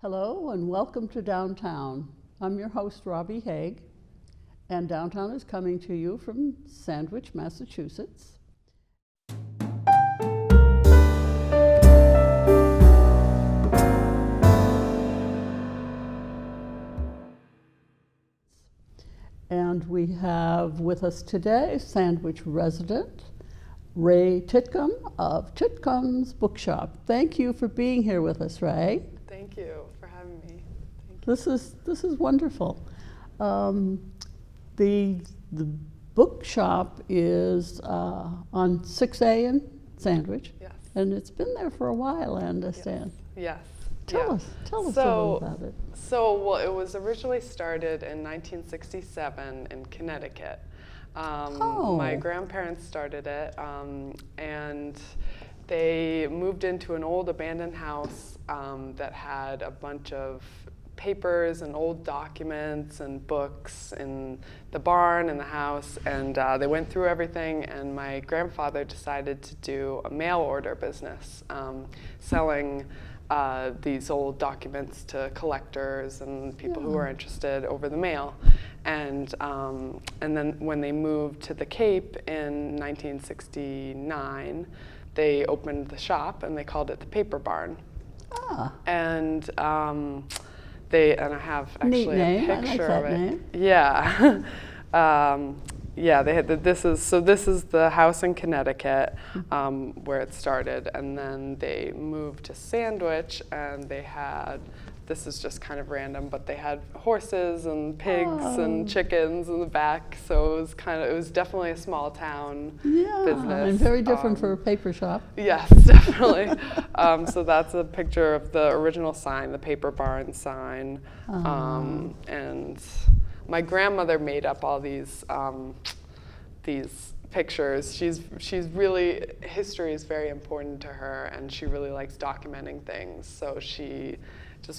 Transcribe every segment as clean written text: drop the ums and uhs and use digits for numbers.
Hello and welcome to Downtown. I'm your host, Robbie Haig, and Downtown is coming to you from Sandwich, Massachusetts. And we have with us today Sandwich resident, Ray Titcomb of Titcomb's Bookshop. Thank you for being here with us, Ray. Thank you for having me. Thank you. This is wonderful. The bookshop is on 6A in Sandwich. Yes. And it's been there for a while, I understand. Yes. Tell us a little about it. Well, it was originally started in 1967 in Connecticut. My grandparents started it, and they moved into an old abandoned house that had a bunch of papers and old documents and books in the barn and the house, and they went through everything, and my grandfather decided to do a mail order business, selling these old documents to collectors and people who were interested over the mail. And then when they moved to the Cape in 1969, they opened the shop and they called it the Paper Barn. And I have actually a picture of it. Name. Yeah. They had this is the house in Connecticut where it started, and then they moved to Sandwich, and they had, this is just kind of random, but they had horses and pigs and chickens in the back, so it was definitely a small town business. And very different for a paper shop. Yes, definitely. So that's a picture of the original sign, the Paper Barn sign, and my grandmother made up all these pictures. She's really, history is very important to her, and she really likes documenting things. So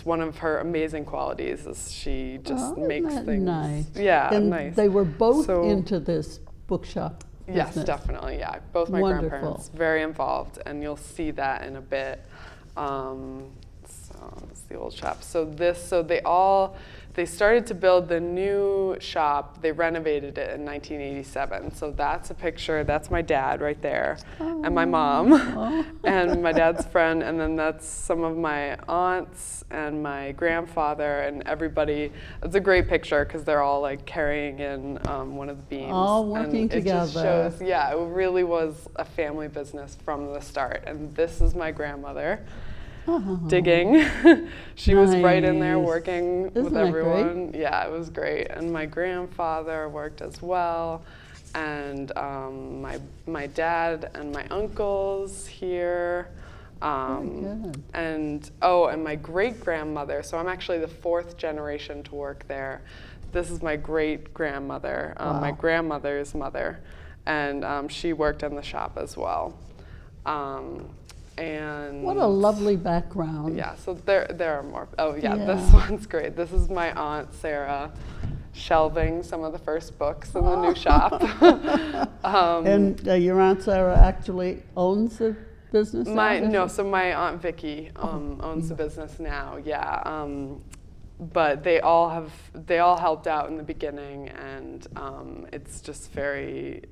one of her amazing qualities is she just makes things nice. Yeah, and nice. They were both into this bookshop business. Yes, definitely. Yeah, both my grandparents very involved, and you'll see that in a bit. So it's the old shop. They started to build the new shop. They renovated it in 1987. So that's a picture. That's my dad right there, and my mom, and my dad's friend. And then that's some of my aunts and my grandfather and everybody. It's a great picture because they're all like carrying in one of the beams. All working together. It just shows, it really was a family business from the start. And this is my grandmother. Digging. She was right in there working with everyone. Great? Yeah, it was great. And my grandfather worked as well. And my dad and my uncles here. And my great-grandmother. So I'm actually the fourth generation to work there. This is my great-grandmother, my grandmother's mother. And she worked in the shop as well. And what a lovely background. Yeah, so there are more. This one's great. This is my Aunt Sarah shelving some of the first books in the new shop. And your Aunt Sarah actually owns the business now? So my Aunt Vicky owns the business now, but they all helped out in the beginning, and it's just very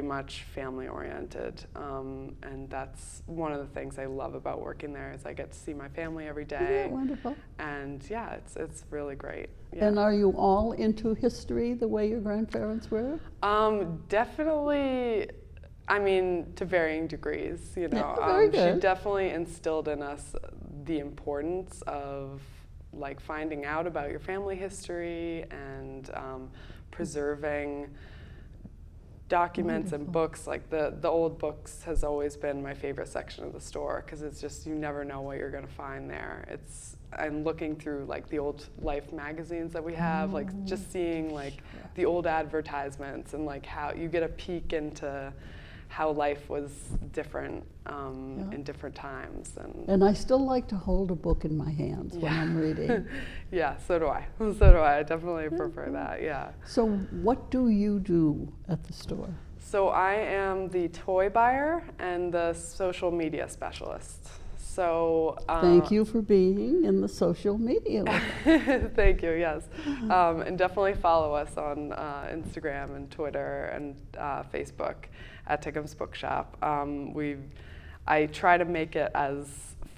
much family oriented, and that's one of the things I love about working there is I get to see my family every day. Yeah, wonderful. And it's really great. Yeah. And are you all into history the way your grandparents were? Definitely. I mean, to varying degrees. Very good. She definitely instilled in us the importance of like finding out about your family history and preserving documents and books. Like the old books has always been my favorite section of the store because it's just, you never know what you're going to find there. I'm looking through like the old Life magazines that we have, like just seeing like the old advertisements and like how you get a peek into how life was different in different times. And I still like to hold a book in my hands when I'm reading. Yeah, so do I. I definitely prefer that, yeah. So what do you do at the store? So I am the toy buyer and the social media specialist. So thank you for being in the social media with us. Thank you, yes. And definitely follow us on Instagram and Twitter and Facebook at Titcomb's Bookshop. I try to make it as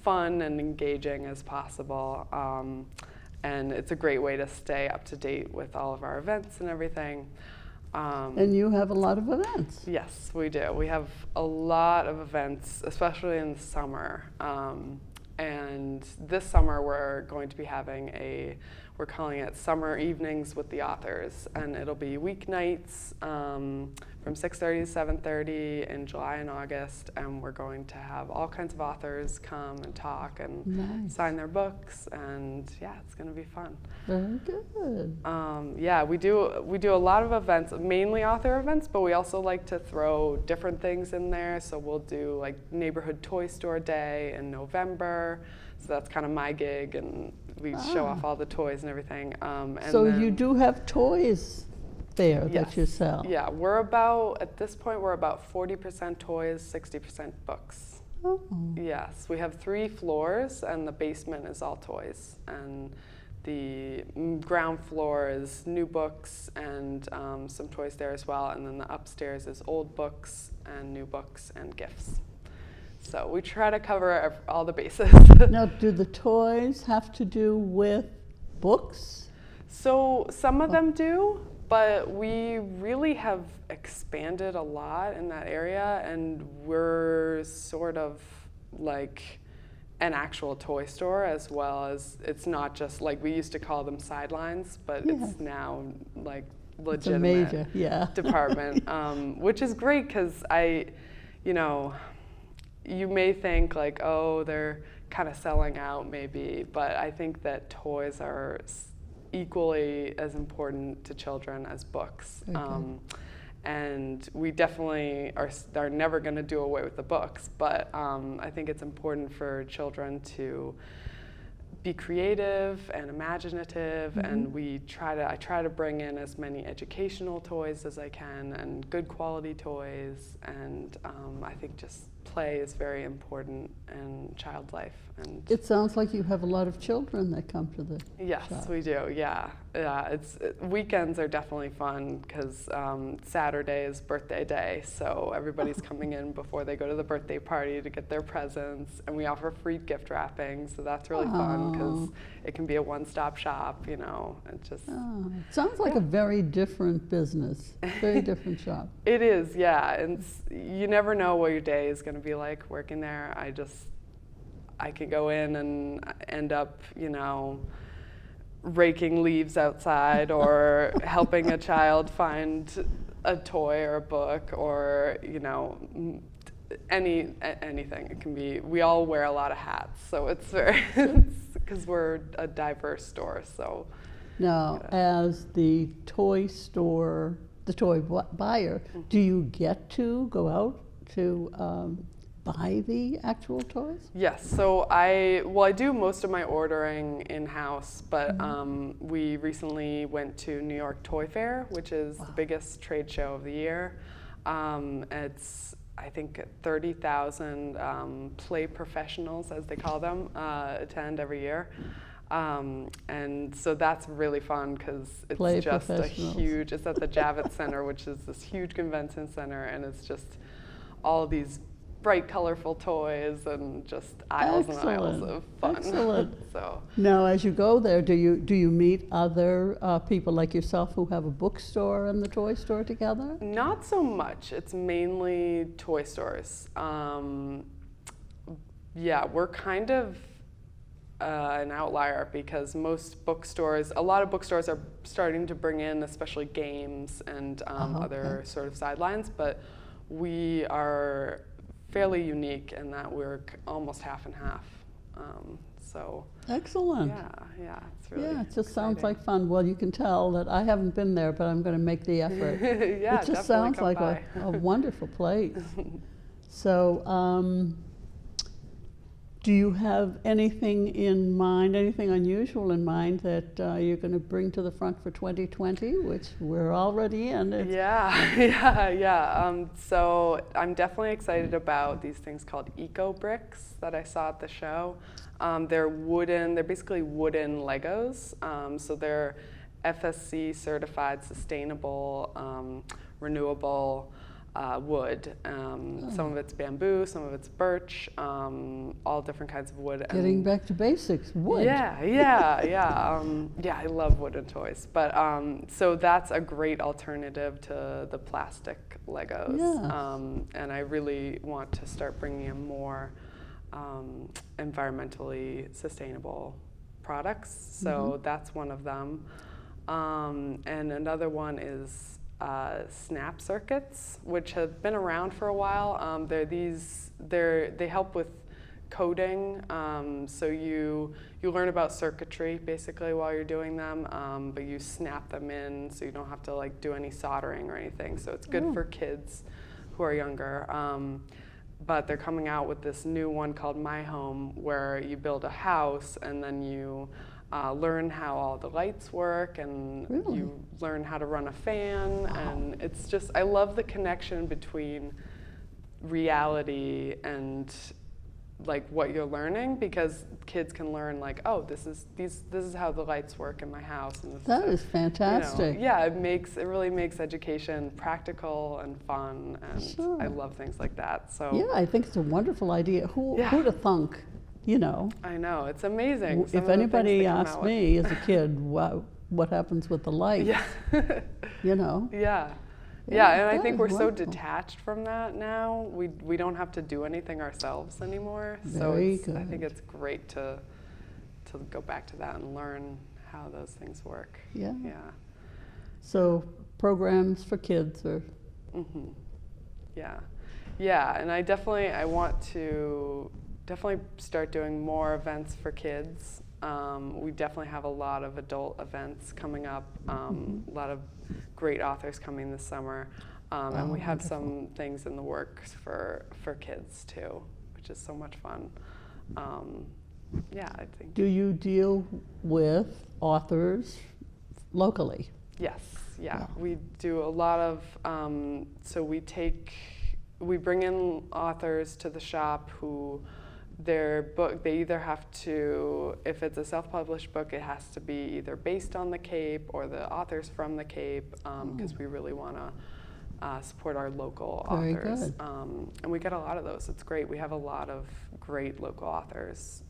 fun and engaging as possible. And it's a great way to stay up to date with all of our events and everything. And you have a lot of events. Yes, we do. We have a lot of events, especially in the summer. And this summer we're going to be having we're calling it Summer Evenings with the Authors. And it'll be weeknights from 6:30 to 7:30 in July and August. And we're going to have all kinds of authors come and talk and sign their books. And yeah, it's going to be fun. Very good. Yeah, we do a lot of events, mainly author events, but we also like to throw different things in there. So we'll do like Neighborhood Toy Store Day in November. So that's kind of my gig, and we show off all the toys and everything. And so you do have toys there that you sell? Yeah, at this point, we're about 40% toys, 60% books. Oh. Yes, we have 3 floors, and the basement is all toys. And the ground floor is new books and some toys there as well. And then the upstairs is old books and new books and gifts. So we try to cover all the bases. Now, do the toys have to do with books? So some of them do, but we really have expanded a lot in that area, and we're sort of like an actual toy store, as well as it's not just like we used to call them sidelines, but it's now like legitimate it's a major, department, which is great because you may think like, oh, they're kind of selling out maybe, but I think that toys are equally as important to children as books. And we definitely are never going to do away with the books, but I think it's important for children to be creative and imaginative, and I try to bring in as many educational toys as I can and good quality toys, and I think just play is very important in child life. And it sounds like you have a lot of children that come to the yes, shop. we do. Yeah, weekends are definitely fun because Saturday is birthday day, so everybody's coming in before they go to the birthday party to get their presents, and we offer free gift wrapping, so that's really fun because it can be a one-stop shop. It just it sounds like a very different business, very different shop. It is, yeah, and you never know what your day is going to be like working there. I could go in and end up, raking leaves outside or helping a child find a toy or a book or, anything. It can be, we all wear a lot of hats, so it's very, because we're a diverse store, so. Now, as the toy store, the toy buyer, do you get to go out to buy the actual toys? Yes, so I do most of my ordering in-house, but we recently went to New York Toy Fair, which is the biggest trade show of the year. It's, I think, 30,000 play professionals, as they call them, attend every year. And so that's really fun because it's just it's at the Javits Center, which is this huge convention center, and it's just all these bright, colorful toys and just aisles and aisles of fun. Excellent. So now, as you go there, do you meet other people like yourself who have a bookstore and the toy store together? Not so much. It's mainly toy stores. Yeah, we're kind of an outlier because a lot of bookstores are starting to bring in especially games and other sort of sidelines, but we are fairly unique in that we're almost half and half. So excellent. Yeah, it's really it just exciting. sounds like fun. Well, you can tell that I haven't been there, but I'm going to make the effort. Yeah, it just sounds like a wonderful place. So Do you have anything in mind, anything unusual in mind that you're going to bring to the front for 2020, which we're already in? Yeah. So I'm definitely excited about these things called eco bricks that I saw at the show. They're basically wooden Legos. So they're FSC certified, sustainable, renewable wood. Some of it's bamboo, some of it's birch, all different kinds of wood. Getting back to basics, wood. Yeah. I love wooden toys, but so that's a great alternative to the plastic Legos. Yes. And I really want to start bringing in more environmentally sustainable products. So that's one of them. And another one is snap circuits, which have been around for a while. They help with coding. So you learn about circuitry basically while you're doing them, but you snap them in so you don't have to like do any soldering or anything. So it's good for kids who are younger. But they're coming out with this new one called My Home, where you build a house and then you learn how all the lights work, and you learn how to run a fan. And it's just, I love the connection between reality and like what you're learning, because kids can learn like, oh, this is how the lights work in my house. And that is fantastic. It really makes education practical and fun, and I love things like that. So yeah, I think it's a wonderful idea. Who'd have thunk? You know. I know, it's amazing. If anybody asked me as a kid, what happens with the lights? Yeah. You know. Yeah, and I think we're so detached from that now. We don't have to do anything ourselves anymore. Very so good. I think it's great to go back to that and learn how those things work. Yeah. Yeah. So programs for kids are. Mm-hmm. Yeah, and I want to start doing more events for kids. We definitely have a lot of adult events coming up, a lot of great authors coming this summer, and we have some things in the works for kids too, which is so much fun. I think. Do you deal with authors locally? Yes, we do a lot of, so we bring in authors to the shop who their book, they either have to, if it's a self-published book, it has to be either based on the Cape or the authors from the Cape, because we really want to support our local Very authors. good. And we get a lot of those. It's great. We have a lot of great local authors.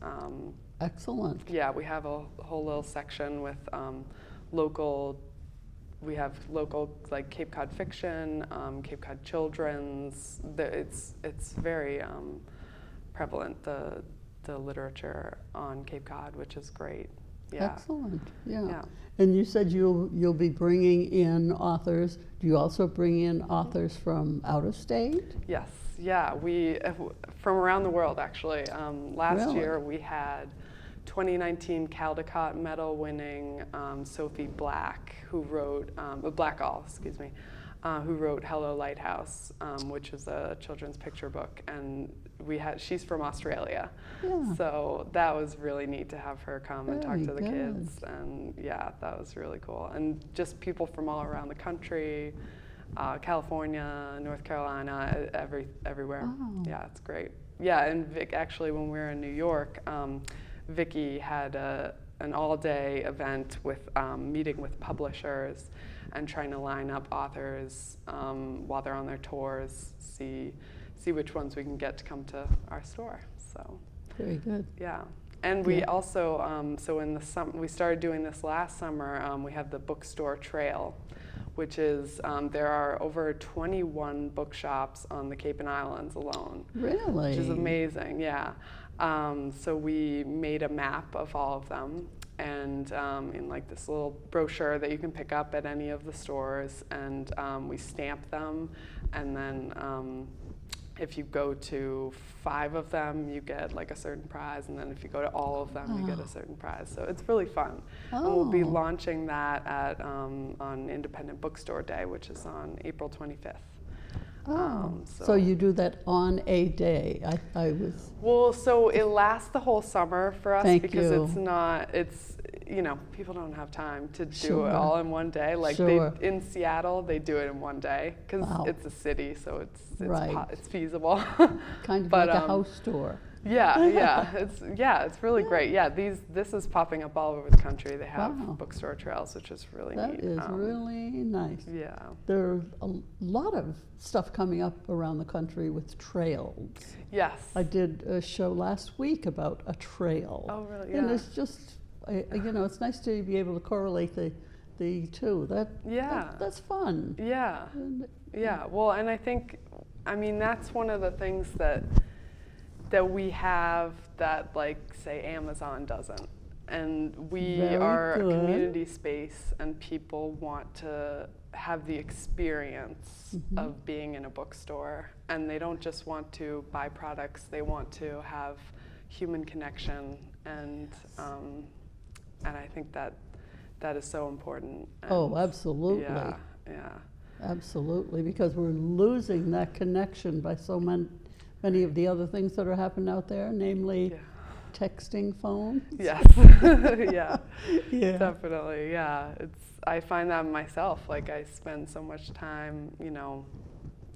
Excellent. Yeah, we have a whole little section with local. We have local, like Cape Cod fiction, Cape Cod children's. It's very prevalent, the literature on Cape Cod, which is great. Yeah. Excellent. Yeah. And you said you'll be bringing in authors. Do you also bring in authors from out of state? Yes. Yeah. We from around the world actually. Last year we had 2019 Caldecott Medal winning Sophie Black, who wrote Blackall, excuse me, who wrote Hello Lighthouse, which is a children's picture book, and she's from Australia, so that was really neat to have her come and talk to the kids, and that was really cool. And just people from all around the country, California, North Carolina, everywhere. Wow. Yeah, it's great. Yeah, and Vic, actually, when we were in New York, Vicki had an all-day event with meeting with publishers and trying to line up authors while they're on their tours, see which ones we can get to come to our store. So very good. Yeah, and we also so in the we started doing this last summer. We have the Bookstore Trail, which is there are over 21 bookshops on the Cape and Islands alone. Really? Which is amazing. Yeah. So we made a map of all of them, and in like this little brochure that you can pick up at any of the stores, and we stamp them, and then if you go to 5 of them, you get like a certain prize, and then if you go to all of them, you get a certain prize. So it's really fun. And we'll be launching that at on Independent Bookstore Day, which is on April 25th. Oh, so you do that on a day. I was... Well, so it lasts the whole summer for us because you. it's, you know, people don't have time to do Sure. it all in one day. Like Sure. in Seattle, they do it in one day because Wow. it's a city, so it's Right. it's feasible. Kind of But, like a house tour. Yeah, it's really great. Yeah, this is popping up all over the country. They have Wow. bookstore trails, which is really That neat. is really nice. Yeah. There's a lot of stuff coming up around the country with trails. Yes. I did a show last week about a trail. Oh, really? And Yeah. it's just, you know, it's nice to be able to correlate the two. That's fun. Yeah. And, Yeah. Well, and I think, I mean, that's one of the things that we have that, like, say, Amazon doesn't. And we Very are good. a community space, and people want to have the experience of being in a bookstore. And they don't just want to buy products, they want to have human connection. And I think that is so important. Oh, And absolutely. Yeah, yeah. Absolutely, because we're losing that connection by so many of the other things that are happening out there, namely Yeah. texting phones. Yes. Yeah. Yeah. Definitely. Yeah. I find that myself. Like, I spend so much time, you know,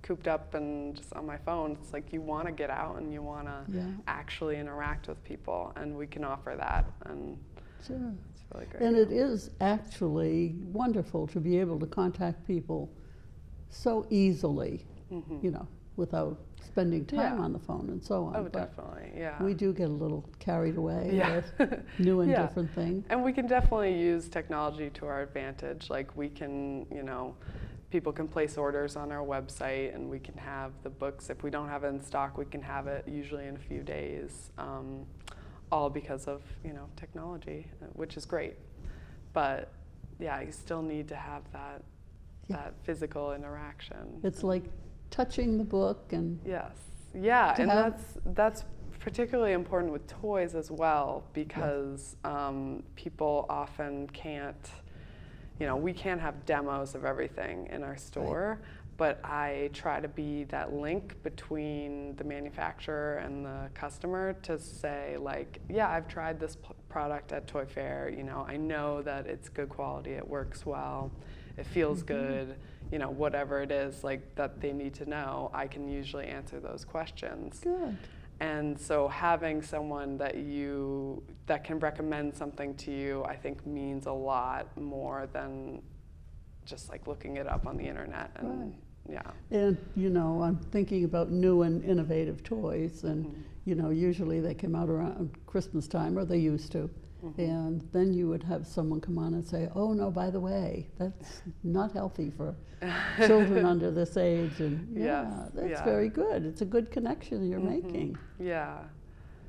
cooped up and just on my phone. It's like you want to get out and you want to Yeah. actually interact with people, and we can offer that, and Sure. it's really great. And it is actually wonderful to be able to contact people so easily, you know, without spending time Yeah. on the phone and so on. Oh, But definitely. Yeah. we do get a little carried away Yeah. with new and Yeah. different things. And we can definitely use technology to our advantage. Like, we can, you know, people can place orders on our website, and we can have the books. If we don't have it in stock, we can have it usually in a few days, all because of, you know, technology, which is great. But yeah, you still need to have that physical interaction. It's like touching the book and Yes. Yeah, to and have- that's particularly important with toys as well, because people often can't, you know, we can't have demos of everything in our store, but I try to be that link between the manufacturer and the customer to say, like, yeah, I've tried this product at Toy Fair, you know, I know that it's good quality, it works well, it feels good, you know, whatever it is, like, that they need to know, I can usually answer those questions. good. And so having someone that can recommend something to you, I think, means a lot more than just, like, looking it up on the internet. And yeah. And, you know, I'm thinking about new and innovative toys, and, you know, usually they come out around Christmas time, or they used to. And then you would have someone come on and say, oh, no, by the way, that's not healthy for children under this age. And Yes, that's yeah. very good. It's a good connection you're making. Yeah.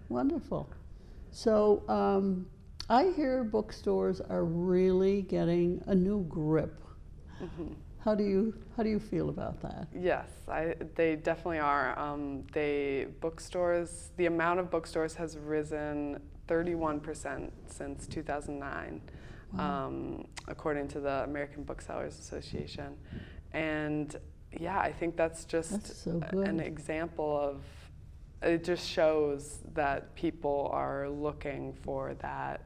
Wonderful. So I hear bookstores are really getting a new grip. How do you feel about that? Yes, they definitely are. The amount of bookstores has risen 31% since 2009, according to the American Booksellers Association. And yeah, I think that's just so good. an example of, it just shows that people are looking for that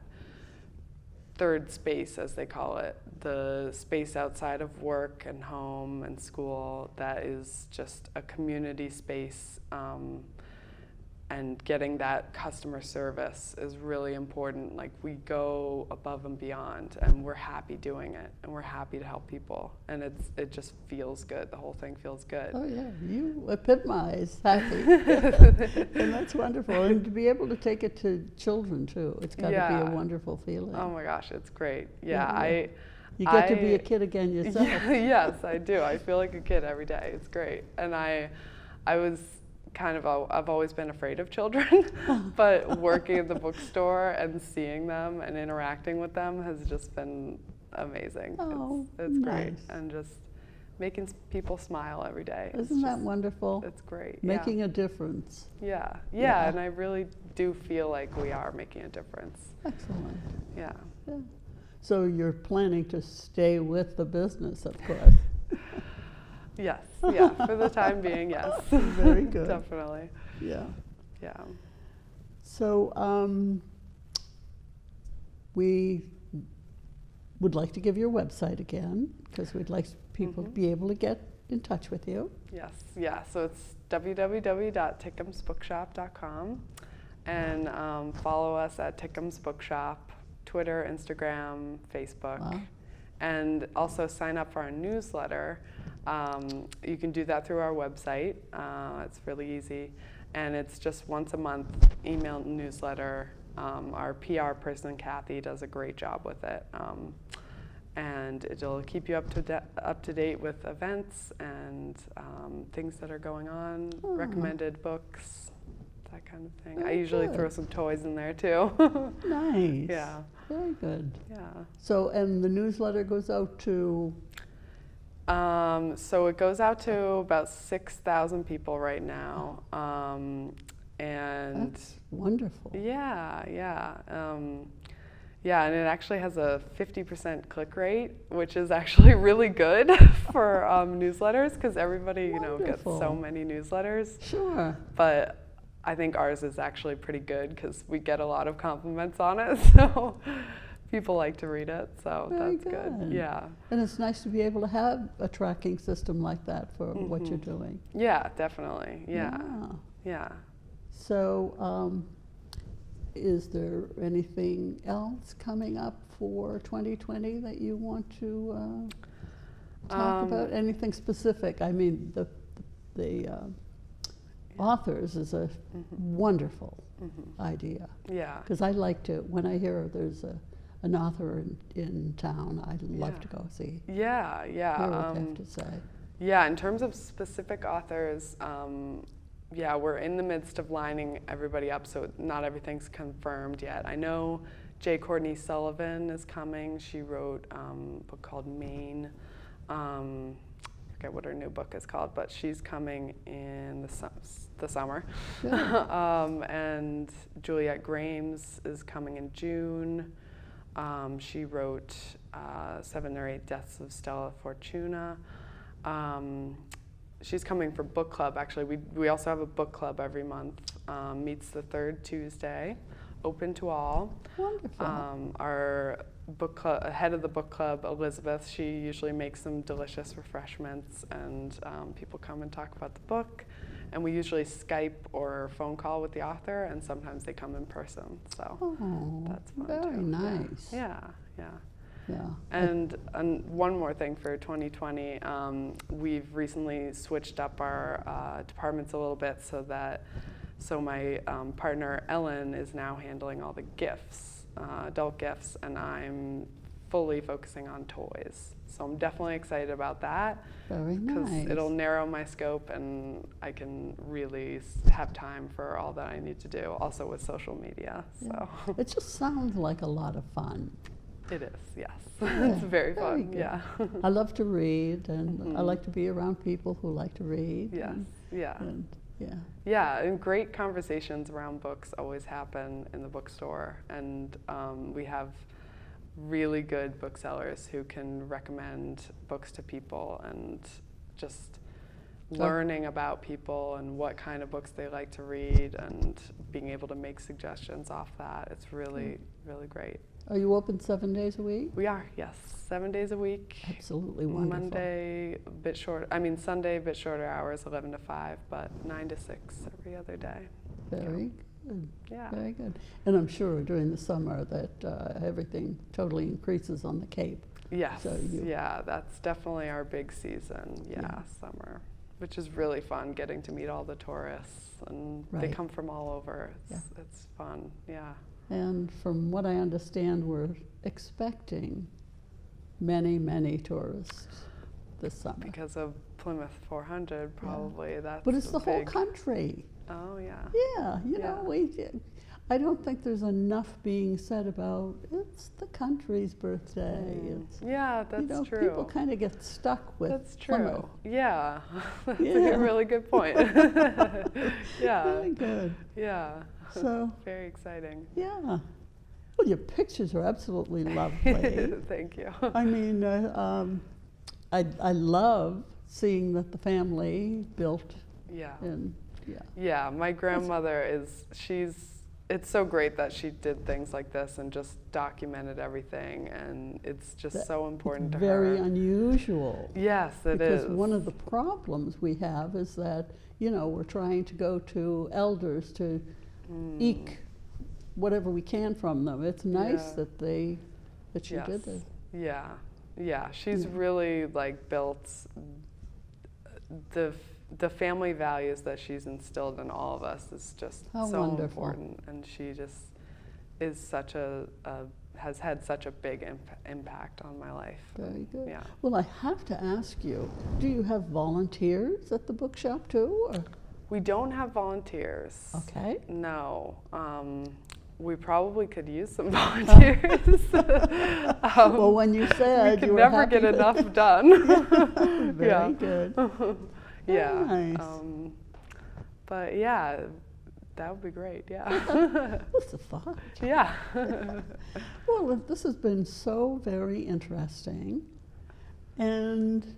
third space, as they call it, the space outside of work and home and school that is just a community space, and getting that customer service is really important. Like, we go above and beyond, and we're happy doing it, and we're happy to help people, and it just feels good. The whole thing feels good. Oh yeah, you epitomize happy. And that's wonderful. And to be able to take it to children too, it's got to be Yeah. a wonderful feeling. Oh my gosh, it's great. Yeah, Yeah. You get to be a kid again yourself. Yes, I do. I feel like a kid every day. It's great. And I was I've always been afraid of children, but working at the bookstore and seeing them and interacting with them has just been amazing. Oh, it's great. nice. And just making people smile every day. Isn't that wonderful? It's great. Making a difference. Yeah, Yeah. and I really do feel like we are making a difference. Excellent. Yeah. Yeah. So you're planning to stay with the business, of course. Yes, yeah, for the time being, yes. Very good. Definitely. Yeah. Yeah. So we would like to give your website again, because we'd like people to be able to get in touch with you. Yes, yeah, so it's www.titcombsbookshop.com, and follow us at Titcomb's Bookshop, Twitter, Instagram, Facebook. Wow. And also sign up for our newsletter. You can do that through our website. It's really easy. And it's just once a month email newsletter. Our PR person, Kathy, does a great job with it. And it'll keep you up to date with events and things that are going on, recommended books, that kind of thing. I usually throw some toys in there too. Nice. Yeah. Very good. Yeah. So, and the newsletter goes out to? So it goes out to about 6,000 people right now. And that's wonderful. Yeah, yeah. Yeah, and it actually has a 50% click rate, which is actually really good for newsletters, because everybody, gets so many newsletters. Sure. But I think ours is actually pretty good because we get a lot of compliments on it, so people like to read it, so Very that's good. Yeah. And it's nice to be able to have a tracking system like that for what you're doing. Yeah, definitely. Yeah. Yeah. So, is there anything else coming up for 2020 that you want to talk about? Anything specific? I mean, the authors is a wonderful idea. Yeah. Because I like to, when I hear there's an author in town, I love to go see. Yeah, yeah. Hear what they have to say. Yeah, in terms of specific authors, yeah, we're in the midst of lining everybody up, so not everything's confirmed yet. I know J. Courtney Sullivan is coming. She wrote a book called Maine. I forget what her new book is called, but she's coming in the summer. And Juliet Grames is coming in June. She wrote 7 or 8 Deaths of Stella Fortuna. She's coming for book club, actually. We also have a book club every month. Meets the third Tuesday, open to all. Wonderful. Our book club, head of the book club, Elizabeth, she usually makes some delicious refreshments, and people come and talk about the book. And we usually Skype or phone call with the author, and sometimes they come in person. So that's fun very too. nice. Yeah, yeah. Yeah. And one more thing for 2020, we've recently switched up our departments a little bit so my partner Ellen is now handling all the gifts, adult gifts, and I'm fully focusing on toys. So I'm definitely excited about that. Very nice. Because it'll narrow my scope and I can really have time for all that I need to do, also with social media. So it just sounds like a lot of fun. It is, yes. Yeah, it's very fun, good. yeah. I love to read, and I like to be around people who like to read. Yes, yeah. And, yeah. Yeah, and great conversations around books always happen in the bookstore, and we have really good booksellers who can recommend books to people, and just learning about people and what kind of books they like to read and being able to make suggestions off that. It's really, really great. Are you open 7 days a week? We are, yes. 7 days a week. Absolutely wonderful. Monday, a bit short. Sunday, a bit shorter hours, 11 to 5, but 9 to 6 every other day. Very good. Yeah. Very good. And I'm sure during the summer that everything totally increases on the Cape. Yes. So yeah, that's definitely our big season. Yeah, summer, which is really fun, getting to meet all the tourists, and they come from all over. It's fun. Yeah. And from what I understand, we're expecting many, many tourists this summer. Because of Plymouth 400, probably. That's but it's the whole country. Oh, yeah. Yeah, you know, I don't think there's enough being said about it's the country's birthday. It's, yeah, that's true. People kind of get stuck with That's true. Plymouth. Yeah, that's a really good point. Yeah. Very good. Yeah. So very exciting. Yeah. Well, your pictures are absolutely lovely. Thank you. I mean, I love seeing that the family built Yeah. and Yeah, my grandmother it's so great that she did things like this and just documented everything, and it's just so important to her. Very unusual. Yes, it is. Because one of the problems we have is that, we're trying to go to elders to eke whatever we can from them. It's nice that she did this. Yeah, she's really like built the family values that she's instilled in all of us is just so wonderful. important, and she just is has had such a big impact on my life. Very good. Yeah. Well, I have to ask you, do you have volunteers at the bookshop too? Or? We don't have volunteers. Okay. No. We probably could use some volunteers. Well, when you said we you could were never happy get enough done. Very good. Yeah. Nice. But yeah, that would be great. Yeah. What's the thought? Yeah. Well, this has been so very interesting, and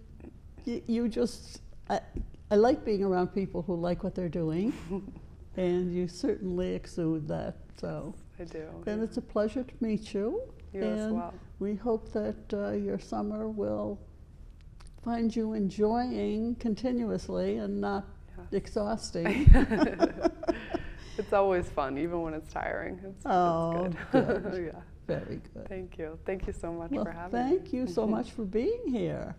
you just, I like being around people who like what they're doing, and you certainly exude that. So I do. And it's a pleasure to meet you. You and as well. We hope that your summer will find you enjoying continuously and not exhausting. It's always fun, even when it's tiring. It's good. Yeah. Very good. Thank you. Thank you so much for having me. Thank you so much for being here.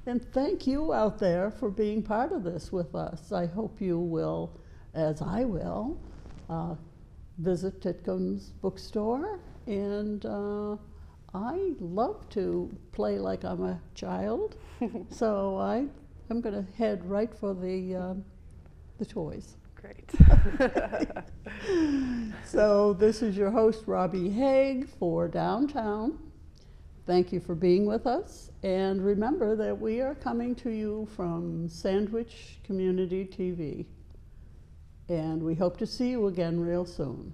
And thank you out there for being part of this with us. I hope you will, as I will, visit Titcomb's bookstore. And I love to play like I'm a child. So I'm going to head right for the toys. Great. So this is your host, Robbie Haig, for Downtown. Thank you for being with us. And remember that we are coming to you from Sandwich Community TV. And we hope to see you again real soon.